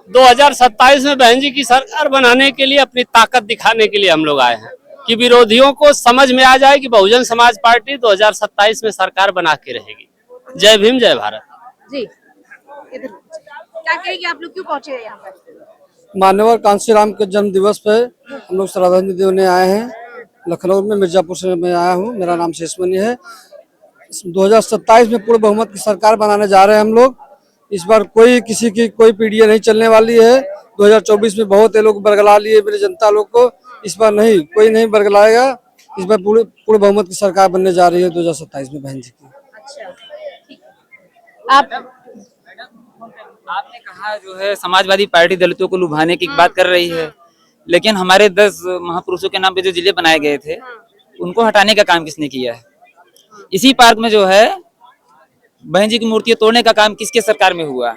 [SPEAKER 4] 2027 में बहन जी की सरकार बनाने के लिए अपनी ताकत दिखाने के लिए हम लोग आए हैं कि विरोधियों को समझ में आ जाए कि बहुजन समाज पार्टी 2027 में सरकार बना के रहेगी। जय भीम, जय भारत।
[SPEAKER 1] जी, इधर क्या कहेंगे आप लोग, क्यों पहुंचे हैं यहाँ पर?
[SPEAKER 16] मान्यवर कांसीराम के जन्म दिवस पे हम लोग श्रद्धांजलि देने आए हैं। लखनऊ में मिर्जापुर से मैं आया हूँ, मेरा नाम शेषमणि है। 2027 में पूर्ण बहुमत की सरकार बनाने जा रहे हैं हम लोग। इस बार कोई किसी की कोई पीढ़ी नहीं चलने वाली है। 2024 में बहुत ये लोग बरगला लिए मेरे जनता लोग को, इस बार नहीं, कोई नहीं बरगलाएगा। इस बार पूर्ण बहुमत की सरकार बनने जा रही है 2027 में बहन जी की।
[SPEAKER 1] अच्छा,
[SPEAKER 5] आपने कहा जो है समाजवादी पार्टी दलितों को लुभाने की बात कर रही है, लेकिन हमारे 10 महापुरुषों के नाम पे जो जिले बनाए गए थे उनको हटाने का काम किसने किया है? इसी पार्क में जो है बहन जी की मूर्तियां तोड़ने का काम किसके सरकार में हुआ?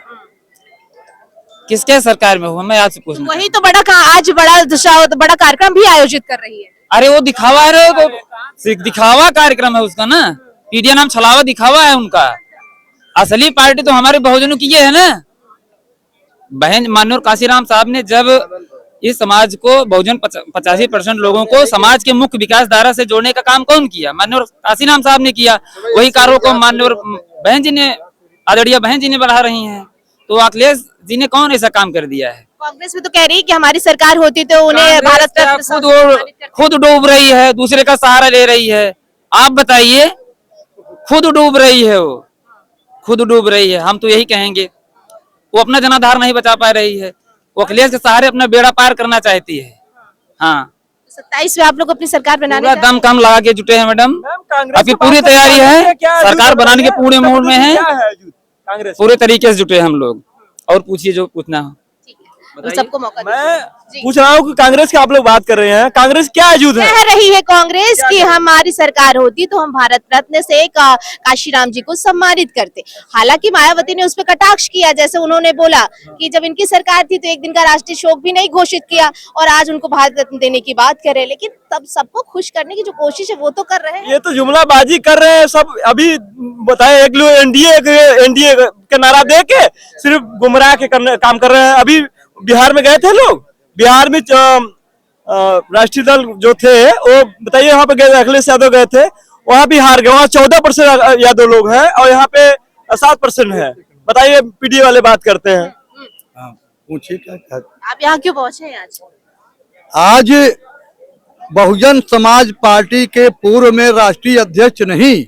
[SPEAKER 5] किसके सरकार में हुआ? मैं आपसे पूछना।
[SPEAKER 1] वही तो आज बड़ा कार्यक्रम भी आयोजित कर रही है।
[SPEAKER 5] अरे वो दिखावा है, वो दिखावा कार्यक्रम है उसका ना। पीडिया नाम छलावा दिखावा है उनका। असली पार्टी तो हमारे बहुजनों की ये है ना। बहन माननीय कांसीराम साहब ने जब इस समाज को बहुजन 85% लोगों को समाज के मुख्य विकास धारा से जोड़ने का काम कौन किया? माननीय कांसीराम साहब ने किया। वही कार्यों को माननीय बहन जी ने, आदरणीय बहन जी ने बढ़ा रही हैं। तो अखिलेश जी ने कौन ऐसा काम कर दिया है?
[SPEAKER 1] कांग्रेस में तो कह रही है कि हमारी सरकार होती तो उन्हें भारत रत्न
[SPEAKER 5] खुद डूब रही है, दूसरे का सहारा ले रही है। आप बताइए, खुद डूब रही है, वो खुद डूब रही है। हम तो यही कहेंगे, वो अपना जनाधार नहीं बचा पा रही है, वो अखिलेश के सहारे अपना बेड़ा पार करना चाहती है। हाँ,
[SPEAKER 1] 27 में आप लोग अपनी सरकार बनाने
[SPEAKER 5] दम कम लगा के जुटे हैं मैडम। आपकी पूरी तैयारी है, सरकार बनाने के पूरे मूड में है, पूरे तरीके से जुटे हम लोग। और पूछिए जो पूछना हो।
[SPEAKER 1] सबको मौका
[SPEAKER 6] मैं पूछ रहा हूँ कि कांग्रेस की आप लोग बात कर रहे हैं, कांग्रेस क्या अजूद है?
[SPEAKER 1] कह रही है कांग्रेस कि हमारी सरकार होती तो हम भारत रत्न से काशीराम जी को सम्मानित करते। हालांकि मायावती ने उस पर कटाक्ष किया, जैसे उन्होंने बोला कि जब इनकी सरकार थी तो एक दिन का राष्ट्रीय शोक भी नहीं घोषित किया और आज उनको भारत रत्न देने की बात कर रहे हैं। लेकिन तब सबको खुश करने की जो कोशिश है वो तो कर रहे हैं।
[SPEAKER 6] ये तो जुमलाबाजी कर रहे हैं सब। अभी बताए एक लोग एनडीए का नारा दे के सिर्फ गुमराह के काम कर रहे हैं। अभी बिहार में गए थे लोग, बिहार में राष्ट्रीय दल जो थे वो बताइए वहाँ पे गए, अखिलेश यादव गए थे, वहाँ भी हार गए। वहाँ 14% यादव लोग हैं और यहाँ पे 7% है। बताइए, पीडीए वाले बात करते हैं।
[SPEAKER 15] पूछिए क्या
[SPEAKER 1] आप यहाँ क्यों पहुंचे हैं आज?
[SPEAKER 15] आज बहुजन समाज पार्टी के पूर्व में राष्ट्रीय अध्यक्ष नहीं,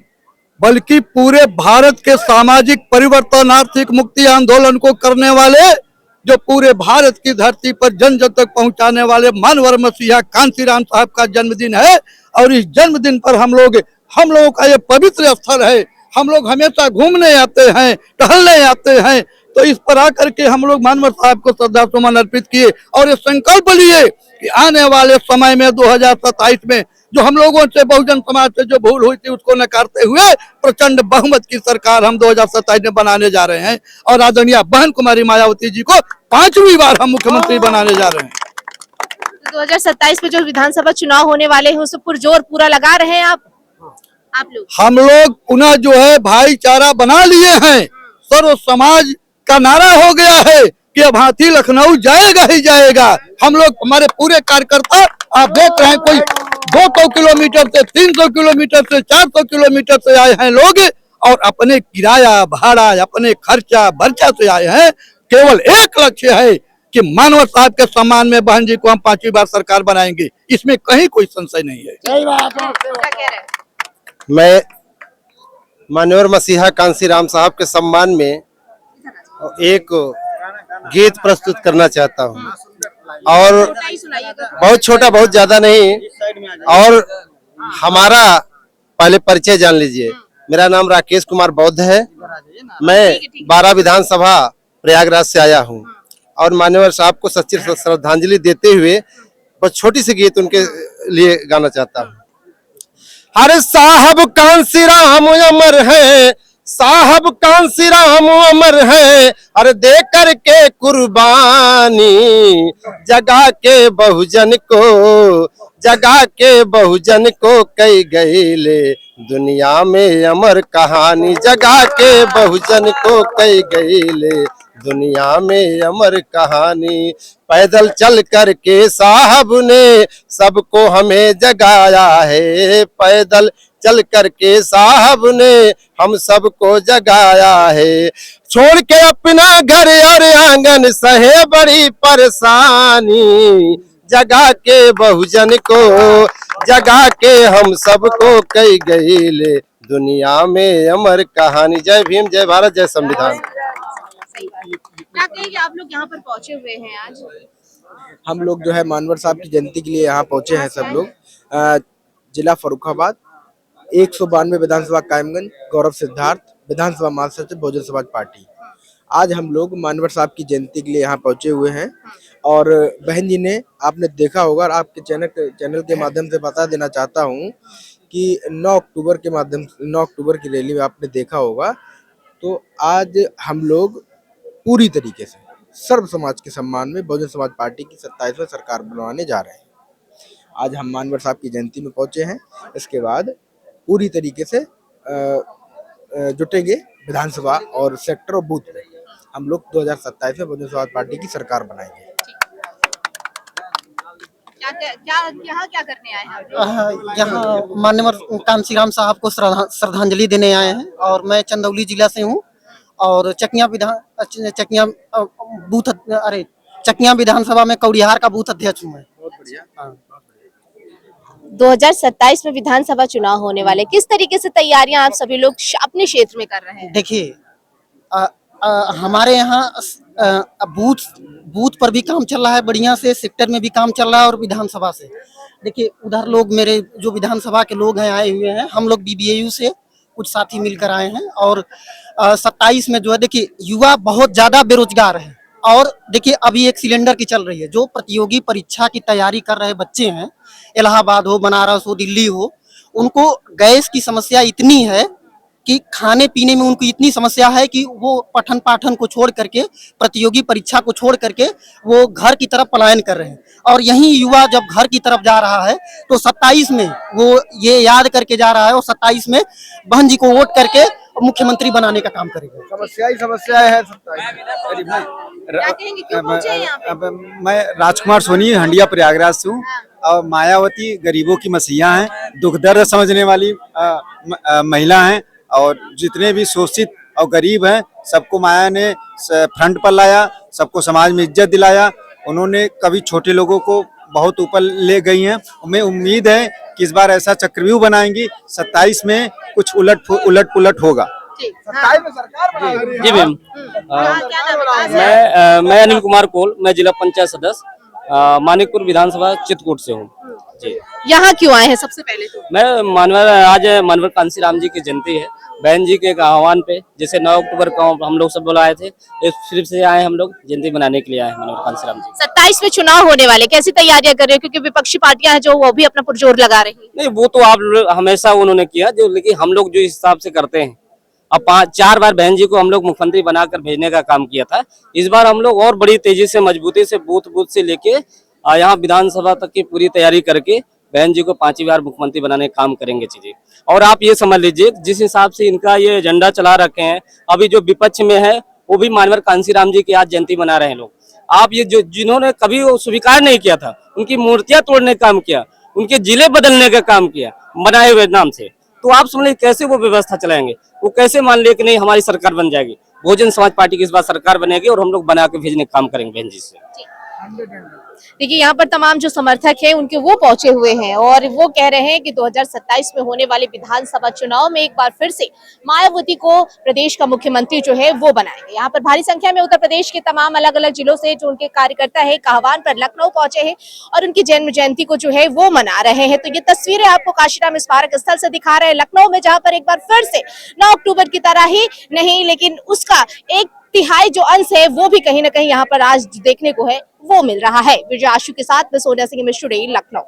[SPEAKER 15] बल्कि पूरे भारत के सामाजिक परिवर्तन, आर्थिक मुक्ति आंदोलन को करने वाले, जो पूरे भारत की धरती पर जन जन तक पहुंचाने वाले मानवर मसीहा कांसीराम साहब का जन्मदिन है। और इस जन्मदिन पर हम लोगों का ये पवित्र स्थल है। हम लोग हमेशा घूमने आते हैं, टहलने आते हैं। तो इस पर आकर के हम लोग मानवर साहब को श्रद्धा सुमन अर्पित किए और ये संकल्प लिए कि आने वाले समय में 2027 में जो हम लोगों से, बहुजन समाज से जो भूल हुई थी उसको नकारते हुए प्रचंड बहुमत की सरकार हम 2027 में बनाने जा रहे हैं। और आदरणीय बहन कुमारी मायावती जी को 5वीं बार हम मुख्यमंत्री बनाने जा रहे हैं।
[SPEAKER 1] 2027 में जो विधानसभा चुनाव होने वाले हैं उस पर जोर पूरा लगा रहे हैं आप लोग?
[SPEAKER 15] हम लोग पुनः जो है भाईचारा बना लिए हैं। सर्व समाज का नारा हो गया है कि अब हाथी लखनऊ जाएगा ही जाएगा। हम लोग, हमारे पूरे कार्यकर्ता, आप देख रहे हैं, कोई 200 किलोमीटर से, 300 किलोमीटर से, 400 किलोमीटर से आए हैं लोग और अपने किराया भाड़ा, अपने खर्चा बर्चा से आए हैं। केवल एक लक्ष्य है कि मानवर साहब के सम्मान में बहन जी को हम 5वीं बार सरकार बनाएंगे। इसमें कहीं कोई संशय नहीं है।
[SPEAKER 1] सही बात है। क्या कह रहे हैं?
[SPEAKER 17] मैं माननीय मसीहा कांसीराम साहब के सम्मान में एक गीत प्रस्तुत करना चाहता हूँ और बहुत छोटा, बहुत ज्यादा नहीं। और हमारा पहले परिचय जान लीजिए। मेरा नाम राकेश कुमार बौद्ध है। मैं 12 विधानसभा प्रयागराज से आया हूँ और मान्यवर साहब को सच्ची श्रद्धांजलि देते हुए बस छोटी सी गीत उनके लिए गाना चाहता हूँ। अरे साहब कांसीराम अमर है, साहब कांसी राम अमर है, अरे दे करके कुर्बानी, जगा के बहुजन को, जगा के बहुजन को कई गईले दुनिया में अमर कहानी, जगा के बहुजन को कई गईले दुनिया में अमर कहानी। पैदल चल करके साहब ने सबको हमें जगाया है, पैदल चल करके साहब ने हम सबको जगाया है। छोड़ के अपना घर और आंगन सहे बड़ी परेशानी, जगा के बहुजन को, जगा के हम सबको कई गईले दुनिया में अमर कहानी। जय भीम, जय भारत, जय संविधान।
[SPEAKER 1] क्या कहेंगे, आप लोग यहाँ पर पहुंचे हुए हैं आज?
[SPEAKER 2] हम लोग जो है मानवर साहब की जयंती के लिए यहाँ पहुंचे हैं सब लोग। जिला फर्रुखाबाद, 192 विधानसभा कायमगंज, गौरव सिद्धार्थ, विधानसभा महासचिव बहुजन समाज पार्टी। आज हम लोग मानवर साहब की जयंती के लिए यहाँ पहुंचे हुए हैं और बहन जी ने, आपने देखा होगा और आपके चैनल के माध्यम से बता देना चाहता हूँ कि 9 अक्टूबर की रैली में आपने देखा होगा। तो आज हम लोग पूरी तरीके से सर्व समाज के सम्मान में बहुजन समाज पार्टी की 27वें सरकार बनवाने जा रहे हैं। आज हम मानवर साहब की जयंती में पहुंचे हैं, इसके बाद पूरी तरीके से जुटेंगे विधानसभा और सेक्टर और बूथ में। हम लोग 2027 में बहुजन समाज पार्टी की सरकार बनाएंगे।
[SPEAKER 1] यहाँ क्या करने आए हैं?
[SPEAKER 18] यहाँ माननीय कांसीराम साहब को श्रद्धांजलि देने आए हैं और मैं चंदौली जिला से हूँ और चकिया विधानसभा में कौड़िहार का बूथ अध्यक्ष हूँ मैं।
[SPEAKER 2] बहुत बढ़िया।
[SPEAKER 1] 2027 में विधानसभा चुनाव होने वाले, किस तरीके से तैयारियां आप सभी लोग अपने क्षेत्र में कर रहे हैं?
[SPEAKER 18] देखिए, हमारे यहाँ बूथ पर भी काम चल रहा है बढ़िया से, सेक्टर में भी काम चल रहा है और विधानसभा से। देखिए, उधर लोग मेरे जो विधानसभा के लोग हैं आए हुए हैं, हम लोग BBAU से कुछ साथी मिलकर आए हैं और 27 में जो है, देखिए युवा बहुत ज्यादा बेरोजगार है और देखिए अभी एक सिलेंडर की चल रही है। जो प्रतियोगी परीक्षा की तैयारी कर रहे बच्चे हैं, इलाहाबाद हो, बनारस हो, दिल्ली हो, उनको गैस की समस्या इतनी है कि खाने पीने में उनको इतनी समस्या है कि वो पठन पाठन को छोड़ करके, प्रतियोगी परीक्षा को छोड़ करके वो घर की तरफ पलायन कर रहे हैं। और यही युवा जब घर की तरफ जा रहा है तो 27 में वो ये याद करके जा रहा है और 27 में बहन जी को वोट करके मुख्यमंत्री बनाने का काम करेगा।
[SPEAKER 2] समस्या है। मैं राजकुमार सोनी, हंडिया प्रयागराज से हूँ और मायावती गरीबों की मसीहा हैं, दुख दर्द समझने वाली महिला हैं और जितने भी शोषित और गरीब हैं सबको माया ने फ्रंट पर लाया, सबको समाज में इज्जत दिलाया। उन्होंने कभी छोटे लोगों को बहुत ऊपर ले गई हैं। हमें उम्मीद है कि इस बार ऐसा चक्रव्यूह बनाएंगी, 27 में कुछ उलट पुलट होगा।
[SPEAKER 13] जी मैम, मैं अनिल कुमार कोल, मैं जिला पंचायत सदस्य मानिकपुर विधानसभा चित्रकूट से हूँ। जी,
[SPEAKER 1] यहाँ क्यों आए हैं? सबसे पहले तो
[SPEAKER 13] मैं आज मानवर कांसीराम जी की जयंती है, बहन जी के एक आह्वान पे, जैसे 9 अक्टूबर को हम लोग सब बुलाए थे, सिर्फ से आए हम लोग जयंती मनाने के लिए आए हैं मानवर कांसीराम जी।
[SPEAKER 1] 27 में चुनाव होने वाले, कैसी तैयारियां कर रहे हो? क्योंकि विपक्षी पार्टियां हैं जो वो भी अपना पुरजोर लगा रही हैं।
[SPEAKER 13] नहीं, वो तो आप हमेशा उन्होंने किया जो, लेकिन हम लोग जो हिसाब से करते हैं, अब 4 बार बहन जी को हम लोग मुख्यमंत्री बनाकर भेजने का काम किया था। इस बार हम लोग और बड़ी तेजी से, मजबूती से बूथ से लेके यहाँ विधानसभा तक की पूरी तैयारी करके बहन जी को 5वीं बार मुख्यमंत्री बनाने का काम करेंगे चीजें। और आप ये समझ लीजिए, जिस हिसाब से इनका ये एजेंडा चला रखे हैं, अभी जो विपक्ष में है वो भी मानवर कांसीराम जी की आज जयंती मना रहे हैं लोग। आप ये जो जिन्होंने कभी वो स्वीकार नहीं किया था, उनकी मूर्तियां तोड़ने का काम किया, उनके जिले बदलने का काम किया बनाए हुए नाम से, तो आप समझिए कैसे वो व्यवस्था चलाएंगे? वो कैसे मान ले कि नहीं हमारी सरकार बन जाएगी? बहुजन समाज पार्टी की इस बार सरकार बनेगी और हम लोग बना के भेजने का काम करेंगे बहन जी से।
[SPEAKER 1] देखिए, यहाँ पर तमाम जो समर्थक हैं उनके वो पहुंचे हुए हैं और वो कह रहे हैं कि 2027 में होने वाले विधानसभा चुनाव में एक बार फिर से मायावती को प्रदेश का मुख्यमंत्री जो है वो बनाएंगे। यहाँ पर भारी संख्या में उत्तर प्रदेश के तमाम अलग अलग जिलों से जो उनके कार्यकर्ता है आह्वान पर लखनऊ पहुंचे हैं और उनकी जन्म जयंती को जो है वो मना रहे हैं। तो ये तस्वीरें आपको काशीराम स्मारक स्थल से दिखा रहे हैं लखनऊ में, जहाँ पर एक बार फिर से 9 अक्टूबर की तरह ही नहीं, लेकिन उसका 1/3 जो अंश है वो भी कहीं ना कहीं यहाँ पर आज देखने को है वो मिल रहा है। विजय आशु के साथ मैं सोनिया सिंह, मिस्टर लखनऊ।